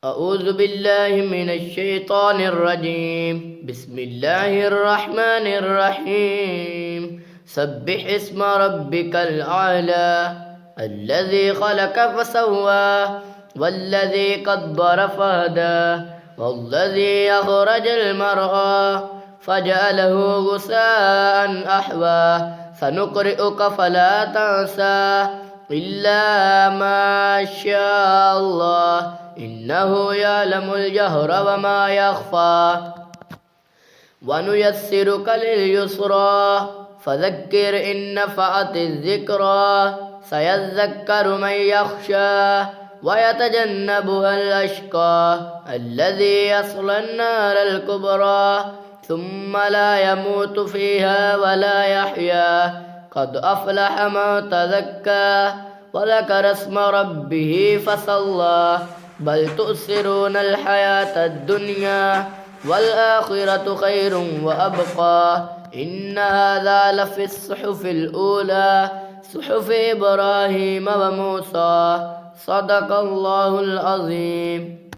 أعوذ بالله من الشيطان الرجيم. بسم الله الرحمن الرحيم. سبح اسم ربك الأعلى الذي خلق فسوى والذي قدر فهدى والذي أخرج المرعى فجعله غثاء أحوى سنقرئك فلا تنسى إلا ما شاء الله إنه يعلم الجهر وما يخفى ونيسرك لليسرى فذكر إن نفعت الذكرى سيذكر من يخشى ويتجنبها الأشقى الذي يصلى النار الكبرى ثم لا يموت فيها ولا يحيا قد أفلح من تزكى وذكر اسم ربه فصلى بل تؤثرون الحياة الدنيا والآخرة خير وأبقى إن هذا لفي الصحف الأولى صحف إبراهيم وموسى صدق الله العظيم.